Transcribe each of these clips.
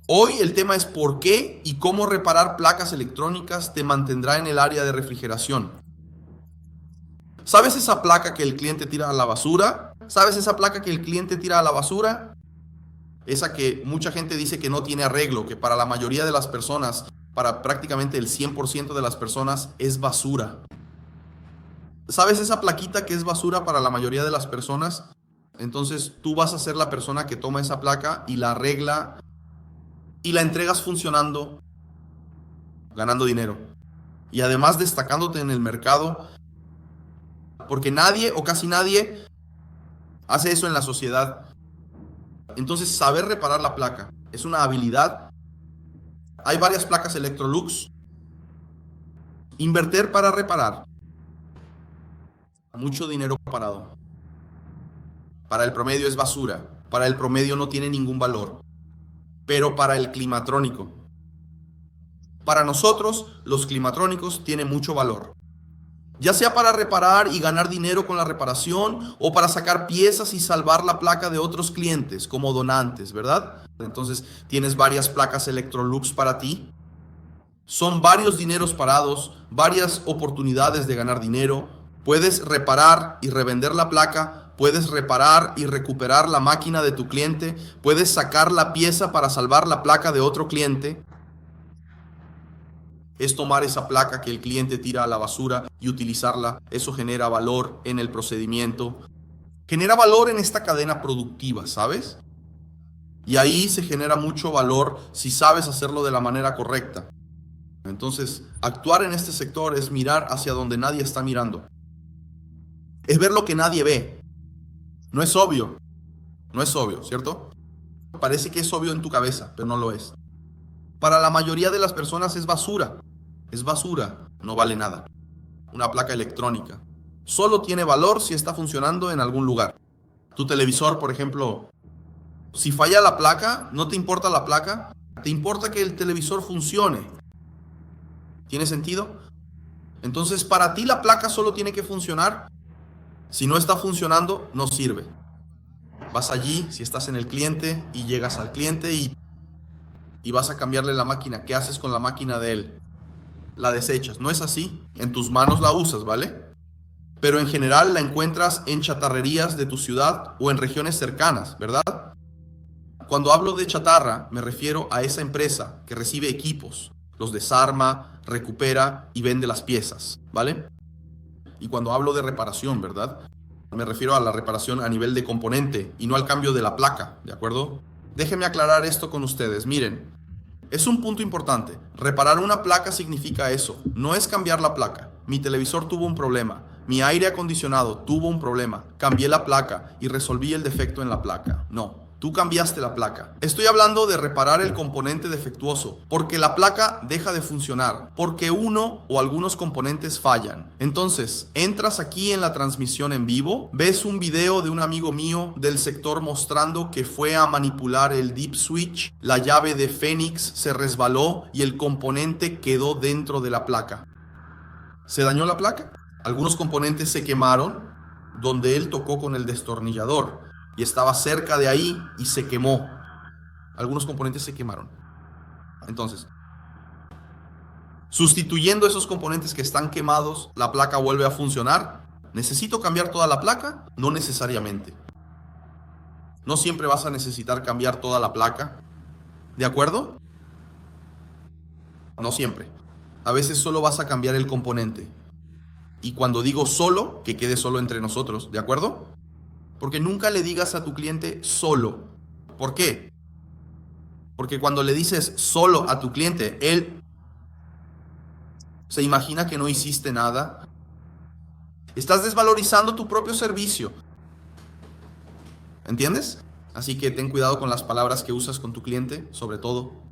Hoy el tema es por qué y cómo reparar placas electrónicas te mantendrá en el área de refrigeración. ¿Sabes esa placa que el cliente tira a la basura? ¿Sabes esa placa que el cliente tira a la basura? Esa que mucha gente dice que no tiene arreglo, que para la mayoría de las personas, para prácticamente el 100% de las personas, es basura. ¿Sabes esa plaquita que es basura para la mayoría de las personas? Entonces tú vas a ser la persona que toma esa placa y la arregla y la entregas funcionando, ganando dinero. Y además destacándote en el mercado, porque nadie o casi nadie hace eso en la sociedad. Entonces saber reparar la placa es una habilidad. Hay varias placas Electrolux. Invertir para reparar. Mucho dinero parado. Para el promedio es basura. Para el promedio no tiene ningún valor. Pero para el climatrónico, para nosotros, los climatrónicos tienen mucho valor. Ya sea para reparar y ganar dinero con la reparación o para sacar piezas y salvar la placa de otros clientes como donantes, ¿verdad? Entonces tienes varias placas Electrolux para ti. Son varios dineros parados, varias oportunidades de ganar dinero. Puedes reparar y revender la placa, puedes reparar y recuperar la máquina de tu cliente, puedes sacar la pieza para salvar la placa de otro cliente. Es tomar esa placa que el cliente tira a la basura y utilizarla. Eso genera valor en el procedimiento. Genera valor en esta cadena productiva, ¿sabes? Y ahí se genera mucho valor si sabes hacerlo de la manera correcta. Entonces, actuar en este sector es mirar hacia donde nadie está mirando. Es ver lo que nadie ve. No es obvio. No es obvio, ¿cierto? Parece que es obvio en tu cabeza, pero no lo es. Para la mayoría de las personas es basura. Es basura, no vale nada. Una placa electrónica. Solo tiene valor si está funcionando en algún lugar. Tu televisor, por ejemplo, si falla la placa, no te importa la placa, te importa que el televisor funcione. ¿Tiene sentido? Entonces, para ti la placa solo tiene que funcionar. Si no está funcionando, no sirve. Vas allí, si estás en el cliente, y llegas al cliente y vas a cambiarle la máquina. ¿Qué haces con la máquina de él? La desechas. No es así. En tus manos la usas, ¿vale? Pero en general la encuentras en chatarrerías de tu ciudad o en regiones cercanas, ¿verdad? Cuando hablo de chatarra, me refiero a esa empresa que recibe equipos, los desarma, recupera y vende las piezas, ¿vale? Y cuando hablo de reparación, ¿verdad? Me refiero a la reparación a nivel de componente y no al cambio de la placa, ¿de acuerdo? Déjenme aclarar esto con ustedes. Miren, es un punto importante. Reparar una placa significa eso. No es cambiar la placa. Mi televisor tuvo un problema. Mi aire acondicionado tuvo un problema. Cambié la placa y resolví el defecto en la placa. No. Tú cambiaste la placa. Estoy hablando de reparar el componente defectuoso, porque la placa deja de funcionar, porque uno o algunos componentes fallan. Entonces, entras aquí en la transmisión en vivo, ves un video de un amigo mío del sector mostrando que fue a manipular el deep switch, la llave de Phoenix se resbaló y el componente quedó dentro de la placa. ¿Se dañó la placa? Algunos componentes se quemaron donde él tocó con el destornillador y estaba cerca de ahí y se quemó. Algunos componentes se quemaron. Entonces, sustituyendo esos componentes que están quemados, ¿la placa vuelve a funcionar? ¿Necesito cambiar toda la placa? No necesariamente. No siempre vas a necesitar cambiar toda la placa. ¿De acuerdo? No siempre. A veces solo vas a cambiar el componente. Y cuando digo solo, que quede solo entre nosotros, ¿de acuerdo? Porque nunca le digas a tu cliente solo. ¿Por qué? Porque cuando le dices solo a tu cliente, él se imagina que no hiciste nada. Estás desvalorizando tu propio servicio. ¿Entiendes? Así que ten cuidado con las palabras que usas con tu cliente, sobre todo.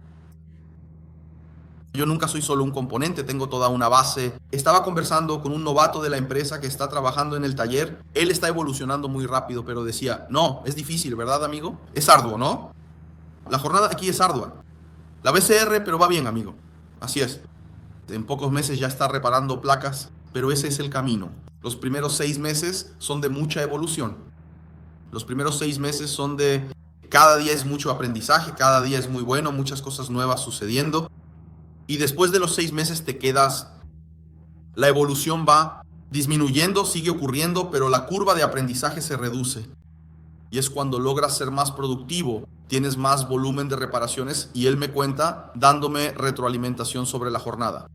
Yo nunca soy solo un componente, tengo toda una base. Estaba conversando con un novato de la empresa que está trabajando en el taller. Él está evolucionando muy rápido, pero decía, no, es difícil, ¿verdad, amigo? Es arduo, ¿no? La jornada aquí es ardua. La BCR, pero va bien, amigo. Así es. En pocos meses ya está reparando placas, pero ese es el camino. Los primeros 6 meses son de mucha evolución. Los primeros 6 meses son de cada día es mucho aprendizaje, cada día es muy bueno, muchas cosas nuevas sucediendo. Y después de los 6 meses te quedas, la evolución va disminuyendo, sigue ocurriendo, pero la curva de aprendizaje se reduce. Y es cuando logras ser más productivo, tienes más volumen de reparaciones, y él me cuenta dándome retroalimentación sobre la jornada.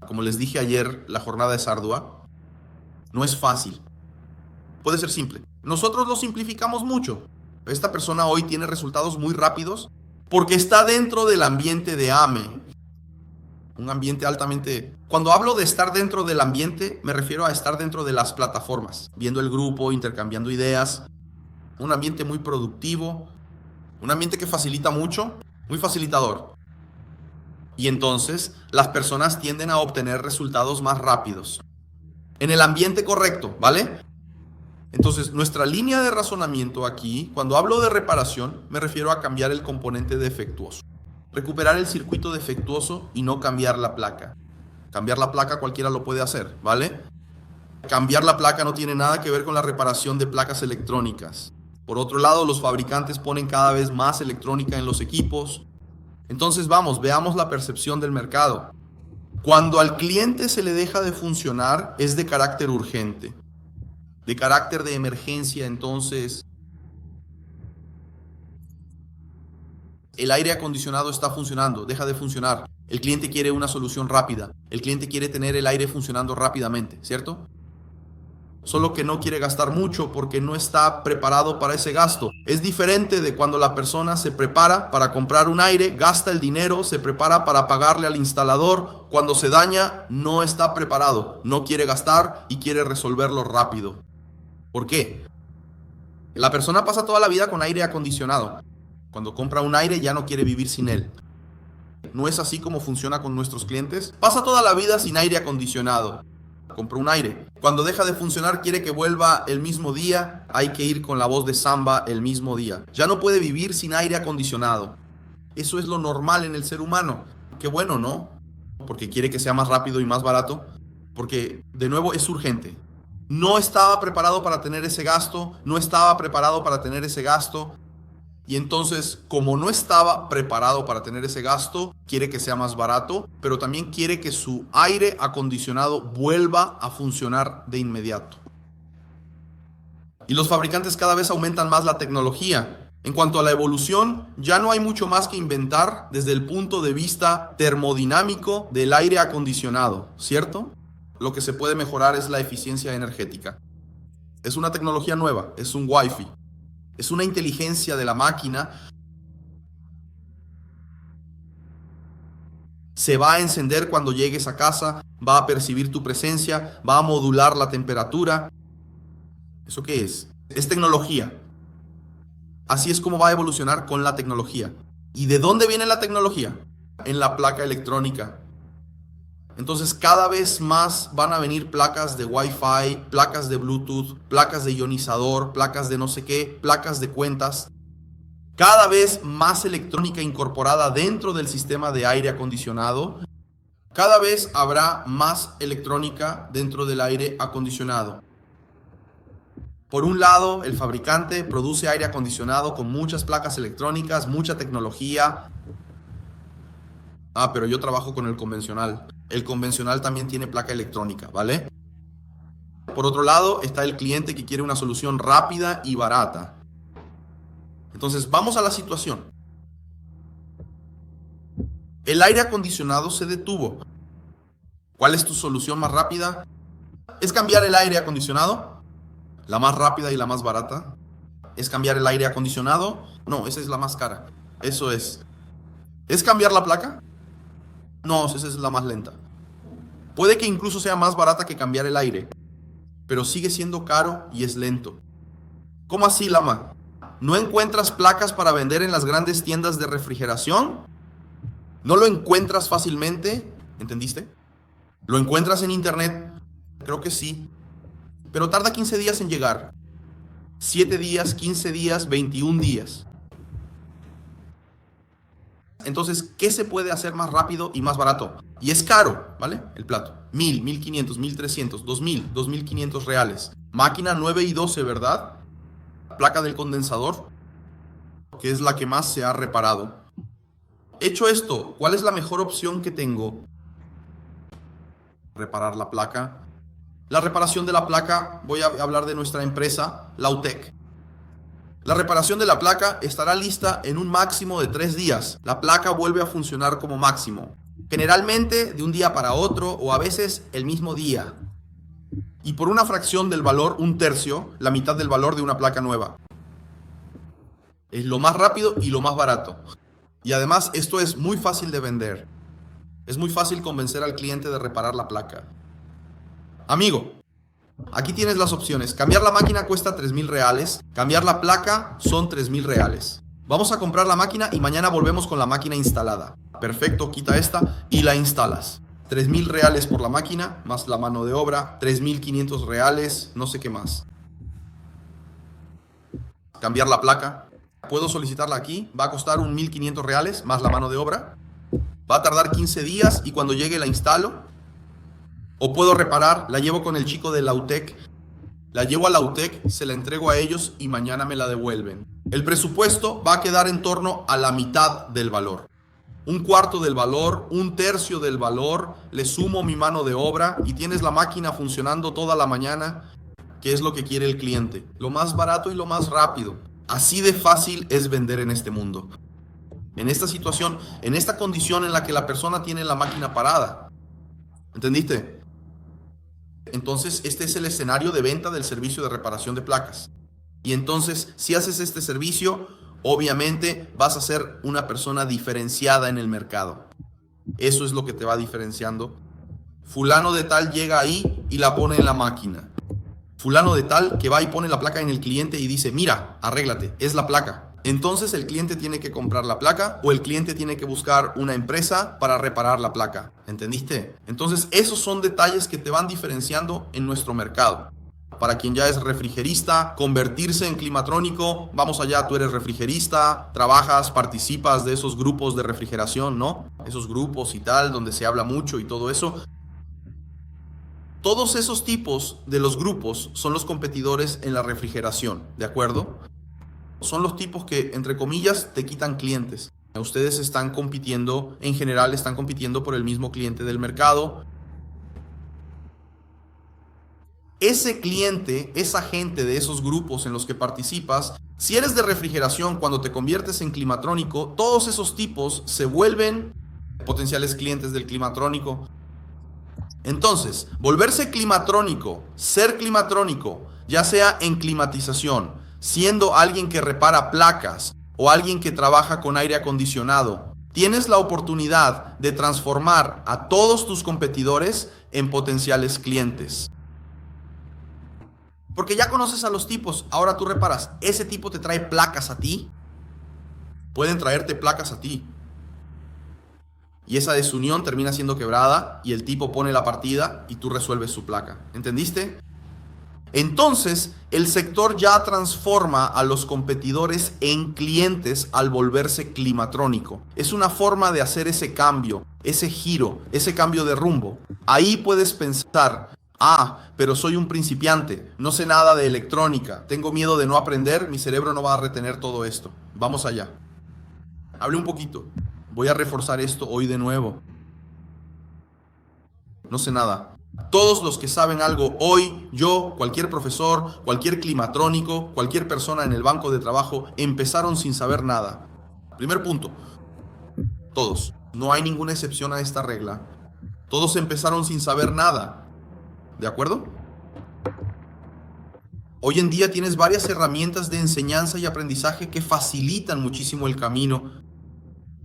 Como les dije ayer, la jornada es ardua, no es fácil, puede ser simple. Nosotros lo simplificamos mucho. Esta persona hoy tiene resultados muy rápidos porque está dentro del ambiente de AME. Un ambiente altamente... Cuando hablo de estar dentro del ambiente, me refiero a estar dentro de las plataformas, viendo el grupo, intercambiando ideas. Un ambiente muy productivo, un ambiente que facilita mucho, muy facilitador. Y entonces las personas tienden a obtener resultados más rápidos. En el ambiente correcto, ¿vale? Entonces, nuestra línea de razonamiento aquí, cuando hablo de reparación, me refiero a cambiar el componente defectuoso. Recuperar el circuito defectuoso y no cambiar la placa. Cambiar la placa cualquiera lo puede hacer, ¿vale? Cambiar la placa no tiene nada que ver con la reparación de placas electrónicas. Por otro lado, los fabricantes ponen cada vez más electrónica en los equipos. Entonces, vamos, veamos la percepción del mercado. Cuando al cliente se le deja de funcionar, es de carácter urgente, de carácter de emergencia. Entonces, el aire acondicionado está funcionando, deja de funcionar. El cliente quiere una solución rápida. El cliente quiere tener el aire funcionando rápidamente, ¿cierto? Solo que no quiere gastar mucho porque no está preparado para ese gasto. Es diferente de cuando la persona se prepara para comprar un aire, gasta el dinero, se prepara para pagarle al instalador. Cuando se daña, no está preparado, no quiere gastar y quiere resolverlo rápido. ¿Por qué? La persona pasa toda la vida con aire acondicionado. Cuando compra un aire ya no quiere vivir sin él. ¿No es así como funciona con nuestros clientes? Pasa toda la vida sin aire acondicionado. Compró un aire. Cuando deja de funcionar quiere que vuelva el mismo día. Hay que ir con la voz de samba el mismo día. Ya no puede vivir sin aire acondicionado. Eso es lo normal en el ser humano. Qué bueno, ¿no? Porque quiere que sea más rápido y más barato. Porque, de nuevo, es urgente. No estaba preparado para tener ese gasto. No estaba preparado para tener ese gasto. Y entonces, como no estaba preparado para tener ese gasto, quiere que sea más barato, pero también quiere que su aire acondicionado vuelva a funcionar de inmediato. Y los fabricantes cada vez aumentan más la tecnología. En cuanto a la evolución, ya no hay mucho más que inventar desde el punto de vista termodinámico del aire acondicionado, ¿cierto? Lo que se puede mejorar es la eficiencia energética. Es una tecnología nueva, es un Wi-Fi. Es una inteligencia de la máquina. Se va a encender cuando llegues a casa, va a percibir tu presencia, va a modular la temperatura. ¿Eso qué es? Es tecnología. Así es como va a evolucionar con la tecnología. ¿Y de dónde viene la tecnología? En la placa electrónica. Entonces cada vez más van a venir placas de Wi-Fi, placas de Bluetooth, placas de ionizador, placas de no sé qué, placas de cuentas. Cada vez más electrónica incorporada dentro del sistema de aire acondicionado. Cada vez habrá más electrónica dentro del aire acondicionado. Por un lado, el fabricante produce aire acondicionado con muchas placas electrónicas, mucha tecnología. Pero yo trabajo con el convencional. El convencional también tiene placa electrónica, ¿vale? Por otro lado, está el cliente que quiere una solución rápida y barata. Entonces, vamos a la situación. El aire acondicionado se detuvo. ¿Cuál es tu solución más rápida? ¿Es cambiar el aire acondicionado? ¿La más rápida y la más barata? ¿Es cambiar el aire acondicionado? No, esa es la más cara. Eso es. ¿Es cambiar la placa? No, esa es la más lenta. Puede que incluso sea más barata que cambiar el aire, pero sigue siendo caro y es lento. ¿Cómo así, Lama? ¿No encuentras placas para vender en las grandes tiendas de refrigeración? ¿No lo encuentras fácilmente? ¿Entendiste? ¿Lo encuentras en internet? Creo que sí, pero tarda 15 días en llegar. 7 días, 15 días, 21 días. Entonces, ¿qué se puede hacer más rápido y más barato? Y es caro, ¿vale? El plato. 1,000, 1,500, 1,300, 2,000, 2,500 reales. Máquina 9 y 12, ¿verdad? Placa del condensador. que es la que más se ha reparado. Hecho esto, ¿cuál es la mejor opción que tengo? Reparar la placa. La reparación de la placa, voy a hablar de nuestra empresa, Lautec. La reparación de la placa estará lista en un máximo de 3 días. La placa vuelve a funcionar como máximo. Generalmente de un día para otro o a veces el mismo día. Y por una fracción del valor, un tercio, la mitad del valor de una placa nueva. Es lo más rápido y lo más barato. Y además esto es muy fácil de vender. Es muy fácil convencer al cliente de reparar la placa. Amigo, aquí tienes las opciones. Cambiar la máquina cuesta 3,000 reales. Cambiar la placa son 3,000 reales. Vamos a comprar la máquina y mañana volvemos con la máquina instalada. Perfecto, quita esta y la instalas. 3,000 reales por la máquina, más la mano de obra. 3,500 reales, no sé qué más. Cambiar la placa. Puedo solicitarla aquí. Va a costar 1,500 reales, más la mano de obra. Va a tardar 15 días y cuando llegue la instalo. O puedo reparar, la llevo con el chico de Lautec, la llevo a Lautec, se la entrego a ellos y mañana me la devuelven. El presupuesto va a quedar en torno a la mitad del valor. Un cuarto del valor, un tercio del valor, le sumo mi mano de obra y tienes la máquina funcionando toda la mañana, que es lo que quiere el cliente. Lo más barato y lo más rápido. Así de fácil es vender en este mundo. En esta situación, en esta condición en la que la persona tiene la máquina parada. ¿Entendiste? Entonces, este es el escenario de venta del servicio de reparación de placas. Y entonces, si haces este servicio, obviamente vas a ser una persona diferenciada en el mercado. Eso es lo que te va diferenciando. Fulano de tal llega ahí y la pone en la máquina. Fulano de tal que va y pone la placa en el cliente y dice, mira, arréglate, es la placa. Entonces el cliente tiene que comprar la placa o el cliente tiene que buscar una empresa para reparar la placa. ¿Entendiste? Entonces esos son detalles que te van diferenciando en nuestro mercado. Para quien ya es refrigerista, convertirse en climatrónico, vamos allá, tú eres refrigerista, trabajas, participas de esos grupos de refrigeración, ¿no? Esos grupos y tal, donde se habla mucho y todo eso. Todos esos tipos de los grupos son los competidores en la refrigeración, ¿de acuerdo? Son los tipos que, entre comillas, te quitan clientes. Ustedes están compitiendo, en general están compitiendo por el mismo cliente del mercado. Ese cliente, esa gente de esos grupos en los que participas, si eres de refrigeración, cuando te conviertes en climatrónico, todos esos tipos se vuelven potenciales clientes del climatrónico. Entonces, volverse climatrónico, ser climatrónico, ya sea en climatización, siendo alguien que repara placas o alguien que trabaja con aire acondicionado, tienes la oportunidad de transformar a todos tus competidores en potenciales clientes. Porque ya conoces a los tipos, ahora tú reparas, ese tipo te trae placas a ti, pueden traerte placas a ti. Y esa desunión termina siendo quebrada y el tipo pone la partida y tú resuelves su placa. ¿Entendiste? Entonces, el sector ya transforma a los competidores en clientes al volverse climatrónico. Es una forma de hacer ese cambio, ese giro, ese cambio de rumbo. Ahí puedes pensar, pero soy un principiante, no sé nada de electrónica, tengo miedo de no aprender, mi cerebro no va a retener todo esto. Vamos allá. Hable un poquito. Voy a reforzar esto hoy de nuevo. No sé nada. Todos los que saben algo hoy, yo, cualquier profesor, cualquier climatrónico, cualquier persona en el banco de trabajo, empezaron sin saber nada. Primer punto. Todos. No hay ninguna excepción a esta regla. Todos empezaron sin saber nada. ¿De acuerdo? Hoy en día tienes varias herramientas de enseñanza y aprendizaje que facilitan muchísimo el camino.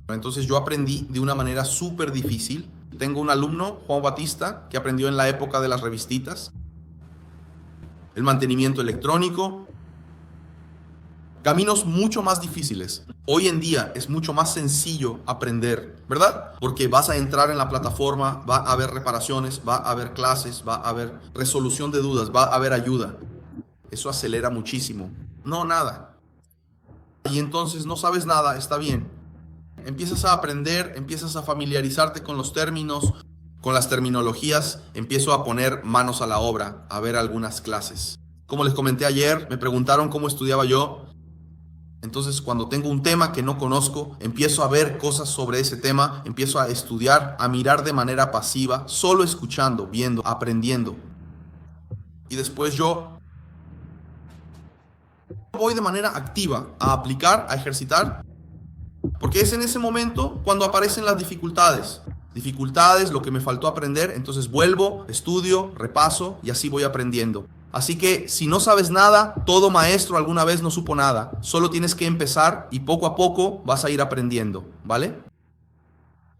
Entonces yo aprendí de una manera súper difícil. Tengo un alumno, Juan Batista, que aprendió en la época de las revistitas. El mantenimiento electrónico. Caminos mucho más difíciles. Hoy en día es mucho más sencillo aprender, ¿verdad? Porque vas a entrar en la plataforma, va a haber reparaciones, va a haber clases, va a haber resolución de dudas, va a haber ayuda. Eso acelera muchísimo. No, nada. Y entonces no sabes nada, está bien. Empiezas a aprender, empiezas a familiarizarte con los términos, con las terminologías, empiezo a poner manos a la obra, a ver algunas clases. Como les comenté ayer, me preguntaron cómo estudiaba yo. Entonces, cuando tengo un tema que no conozco, empiezo a ver cosas sobre ese tema, empiezo a estudiar, a mirar de manera pasiva, solo escuchando, viendo, aprendiendo. Y después yo voy de manera activa a aplicar, a ejercitar, porque es en ese momento cuando aparecen las dificultades. Dificultades, lo que me faltó aprender, entonces vuelvo, estudio, repaso y así voy aprendiendo. Así que si no sabes nada, todo maestro alguna vez no supo nada. Solo tienes que empezar y poco a poco vas a ir aprendiendo, ¿vale?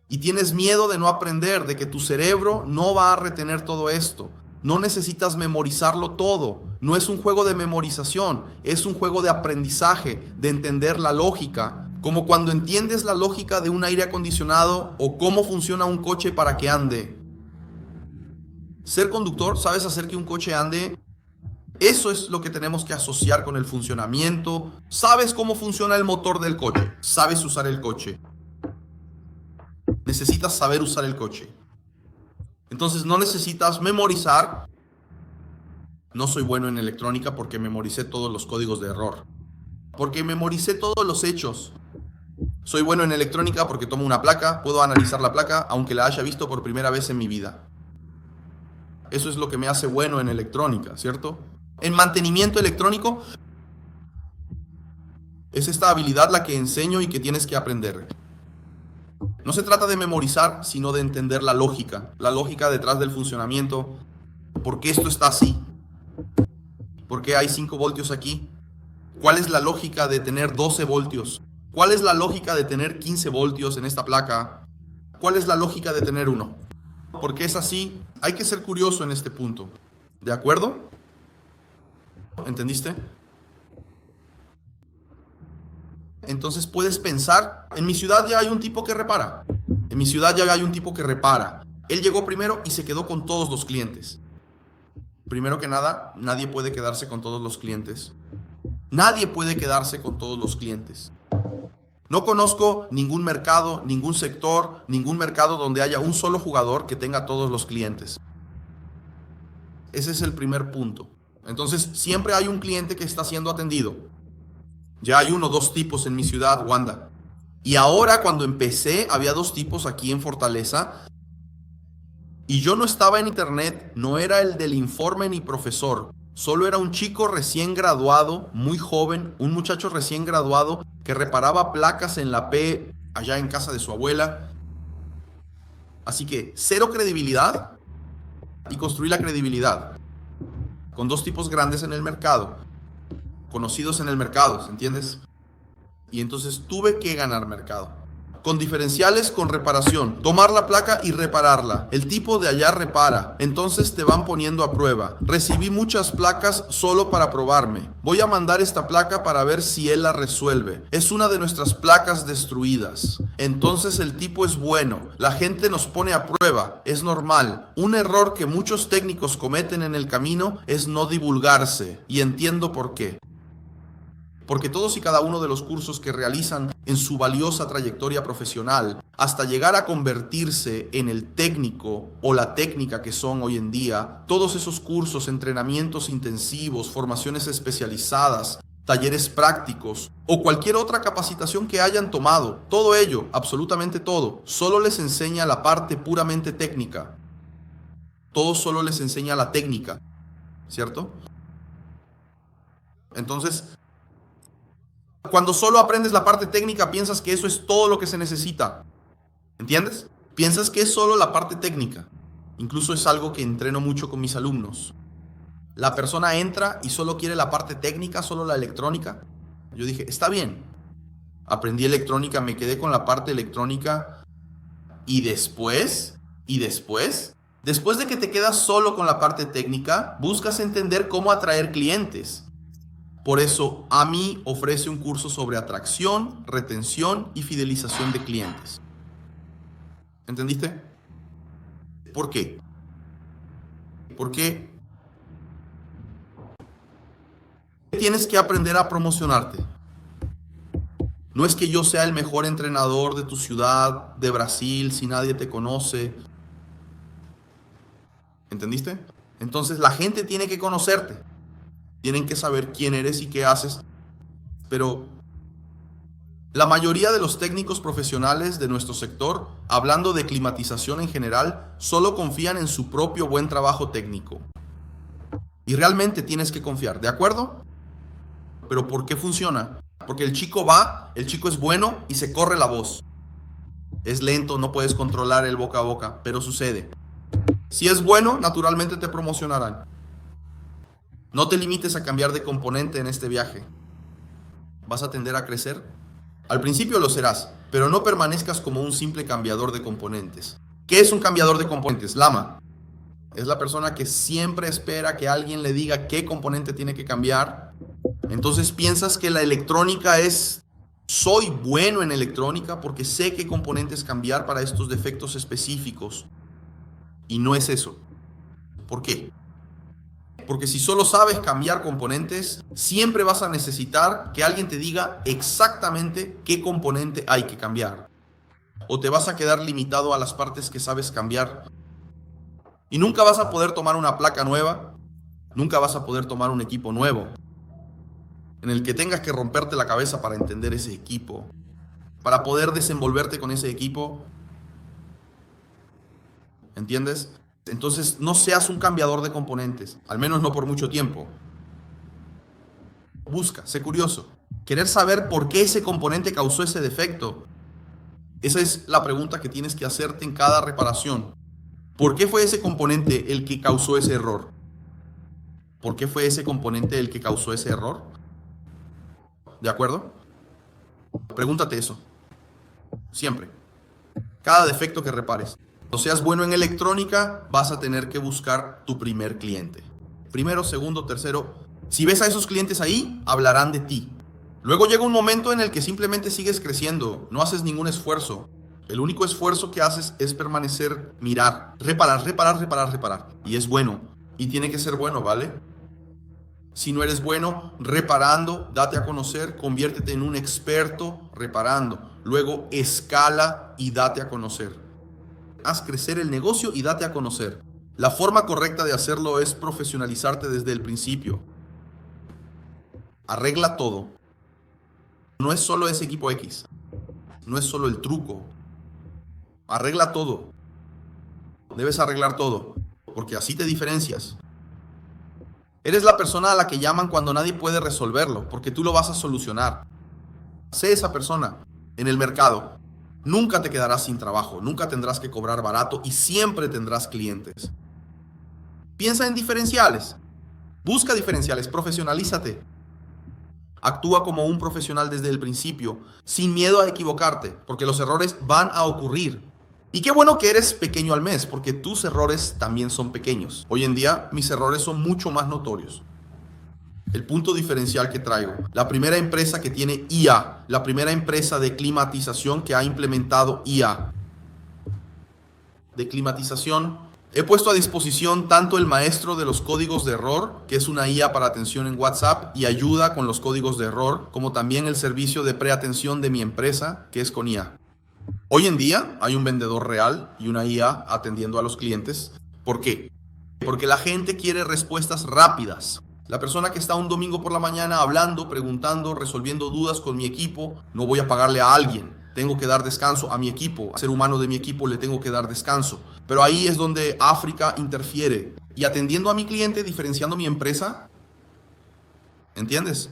Y tienes miedo de no aprender, de que tu cerebro no va a retener todo esto. No necesitas memorizarlo todo. No es un juego de memorización, es un juego de aprendizaje, de entender la lógica. Como cuando entiendes la lógica de un aire acondicionado o cómo funciona un coche para que ande. Ser conductor, sabes hacer que un coche ande. Eso es lo que tenemos que asociar con el funcionamiento. Sabes cómo funciona el motor del coche. Sabes usar el coche. Necesitas saber usar el coche. Entonces no necesitas memorizar. No soy bueno en electrónica porque memoricé todos los códigos de error. Porque memoricé todos los hechos. Soy bueno en electrónica porque tomo una placa, puedo analizar la placa aunque la haya visto por primera vez en mi vida. Eso es lo que me hace bueno en electrónica, ¿cierto? En mantenimiento electrónico es esta habilidad la que enseño y que tienes que aprender. No se trata de memorizar, sino de entender la lógica detrás del funcionamiento. ¿Por qué esto está así? ¿Por qué hay 5 voltios aquí? ¿Cuál es la lógica de tener 12 voltios? ¿Cuál es la lógica de tener 15 voltios en esta placa? ¿Cuál es la lógica de tener 1? ¿Por qué es así? Hay que ser curioso en este punto. ¿De acuerdo? ¿Entendiste? Entonces puedes pensar, en mi ciudad ya hay un tipo que repara. En mi ciudad ya hay un tipo que repara. Él llegó primero y se quedó con todos los clientes. Primero que nada, nadie puede quedarse con todos los clientes. Nadie puede quedarse con todos los clientes. No conozco ningún mercado, ningún sector, ningún mercado donde haya un solo jugador que tenga todos los clientes. Ese es el primer punto. Entonces, siempre hay un cliente que está siendo atendido. Ya hay 1 o 2 tipos en mi ciudad, Wanda. Y ahora, cuando empecé, había 2 tipos aquí en Fortaleza. Y yo no estaba en internet, no era el del informe ni profesor. Solo era un chico recién graduado, muy joven, un muchacho recién graduado que reparaba placas en la P allá en casa de su abuela. Así que 0 credibilidad y construí la credibilidad con 2 tipos grandes en el mercado, conocidos en el mercado, ¿entiendes? Y entonces tuve que ganar mercado. Con diferenciales, con reparación. Tomar la placa y repararla. El tipo de allá repara. Entonces te van poniendo a prueba. Recibí muchas placas solo para probarme. Voy a mandar esta placa para ver si él la resuelve. Es una de nuestras placas destruidas. Entonces el tipo es bueno. La gente nos pone a prueba. Es normal. Un error que muchos técnicos cometen en el camino es no divulgarse. Y entiendo por qué. Porque todos y cada uno de los cursos que realizan en su valiosa trayectoria profesional, hasta llegar a convertirse en el técnico o la técnica que son hoy en día, todos esos cursos, entrenamientos intensivos, formaciones especializadas, talleres prácticos o cualquier otra capacitación que hayan tomado, todo ello, absolutamente todo, solo les enseña la parte puramente técnica. Todo solo les enseña la técnica, ¿cierto? Entonces, cuando solo aprendes la parte técnica, piensas que eso es todo lo que se necesita. ¿Entiendes? Piensas que es solo la parte técnica. Incluso es algo que entreno mucho con mis alumnos. La persona entra y solo quiere la parte técnica, solo la electrónica. Yo dije, está bien. Aprendí electrónica, me quedé con la parte electrónica. Y después de que te quedas solo con la parte técnica, buscas entender cómo atraer clientes. Por eso, AMI ofrece un curso sobre atracción, retención y fidelización de clientes. ¿Entendiste? ¿Por qué? Porque tienes que aprender a promocionarte. No es que yo sea el mejor entrenador de tu ciudad, de Brasil, si nadie te conoce. ¿Entendiste? Entonces la gente tiene que conocerte. Tienen que saber quién eres y qué haces. Pero La mayoría de los técnicos profesionales de nuestro sector, hablando de climatización en general, solo confían en su propio buen trabajo técnico. Y realmente tienes que confiar, ¿de acuerdo? Pero ¿por qué funciona? Porque el chico es bueno y se corre la voz. Es lento, no puedes controlar el boca a boca, pero sucede. Si es bueno, naturalmente te promocionarán. No te limites a cambiar de componente en este viaje. ¿Vas a tender a crecer? Al principio lo serás, pero no permanezcas como un simple cambiador de componentes. ¿Qué es un cambiador de componentes? Lama. Es la persona que siempre espera que alguien le diga qué componente tiene que cambiar. Entonces piensas que la electrónica es, soy bueno en electrónica porque sé qué componentes cambiar para estos defectos específicos. Y no es eso. ¿Por qué? Porque si solo sabes cambiar componentes, siempre vas a necesitar que alguien te diga exactamente qué componente hay que cambiar. O te vas a quedar limitado a las partes que sabes cambiar. Y nunca vas a poder tomar una placa nueva, nunca vas a poder tomar un equipo nuevo, en el que tengas que romperte la cabeza para entender ese equipo, para poder desenvolverte con ese equipo. ¿Entiendes? Entonces no seas un cambiador de componentes, al menos no por mucho tiempo. Busca, sé curioso. Querer saber por qué ese componente causó ese defecto. Esa es la pregunta que tienes que hacerte en cada reparación. ¿Por qué fue ese componente el que causó ese error? ¿Por qué fue ese componente el que causó ese error? ¿De acuerdo? Pregúntate eso. Siempre. Cada defecto que repares. O seas bueno en electrónica, vas a tener que buscar tu primer cliente. Primero, segundo, tercero. Si ves a esos clientes ahí, hablarán de ti. Luego llega un momento en el que simplemente sigues creciendo, no haces ningún esfuerzo. El único esfuerzo que haces es permanecer, mirar, reparar. Y es bueno. Y tiene que ser bueno, ¿vale? Si no eres bueno reparando, date a conocer, conviértete en un experto reparando. Luego escala y date a conocer. Haz crecer el negocio y date a conocer. La forma correcta de hacerlo es profesionalizarte desde el principio. Arregla todo. No es solo ese equipo X. No es solo el truco. Arregla todo. Debes arreglar todo, porque así te diferencias. Eres la persona a la que llaman cuando nadie puede resolverlo, porque tú lo vas a solucionar. Sé esa persona en el mercado. Nunca te quedarás sin trabajo, nunca tendrás que cobrar barato y siempre tendrás clientes. Piensa en diferenciales. Busca diferenciales, profesionalízate. Actúa como un profesional desde el principio, sin miedo a equivocarte, porque los errores van a ocurrir. Y qué bueno que eres pequeño al mes, porque tus errores también son pequeños. Hoy en día, mis errores son mucho más notorios. El punto diferencial que traigo, la primera empresa que tiene IA, la primera empresa de climatización que ha implementado IA. De climatización, he puesto a disposición tanto el maestro de los códigos de error, que es una IA para atención en WhatsApp y ayuda con los códigos de error, como también el servicio de preatención de mi empresa, que es con IA. Hoy en día hay un vendedor real y una IA atendiendo a los clientes. ¿Por qué? Porque la gente quiere respuestas rápidas. La persona que está un domingo por la mañana hablando, preguntando, resolviendo dudas con mi equipo, no voy a pagarle a alguien. Tengo que dar descanso a mi equipo. Al ser humano de mi equipo le tengo que dar descanso. Pero ahí es donde África interfiere. Y atendiendo a mi cliente, diferenciando mi empresa. ¿Entiendes?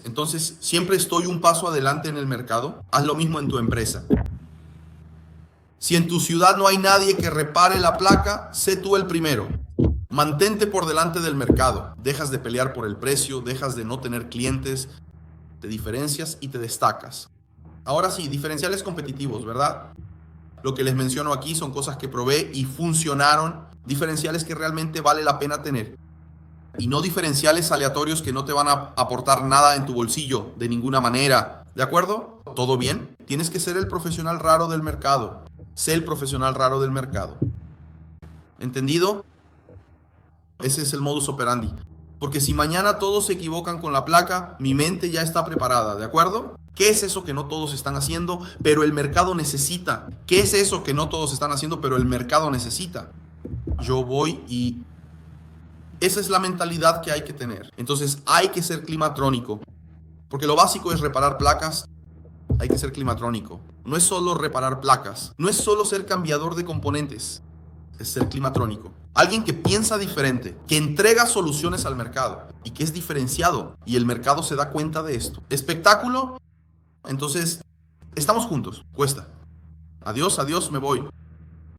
Entonces, siempre estoy un paso adelante en el mercado. Haz lo mismo en tu empresa. Si en tu ciudad no hay nadie que repare la placa, sé tú el primero. Mantente por delante del mercado. Dejas de pelear por el precio, dejas de no tener clientes, te diferencias y te destacas. Ahora sí, diferenciales competitivos, ¿verdad? Lo que les menciono aquí son cosas que probé y funcionaron, diferenciales que realmente vale la pena tener. Y no diferenciales aleatorios que no te van a aportar nada en tu bolsillo, de ninguna manera. ¿De acuerdo? ¿Todo bien? Tienes que ser el profesional raro del mercado. Sé el profesional raro del mercado. ¿Entendido? Ese es el modus operandi. Porque si mañana todos se equivocan con la placa, mi mente ya está preparada, ¿de acuerdo? ¿Qué es eso que no todos están haciendo, pero el mercado necesita? ¿Qué es eso que no todos están haciendo, pero el mercado necesita? Yo voy y... esa es la mentalidad que hay que tener. Entonces hay que ser climatrónico. Porque lo básico es reparar placas. Hay que ser climatrónico. No es solo reparar placas. No es solo ser cambiador de componentes. Es ser climatrónico. Alguien que piensa diferente, que entrega soluciones al mercado y que es diferenciado. Y el mercado se da cuenta de esto. Espectáculo. Entonces, estamos juntos. Cuesta. Adiós, adiós, me voy.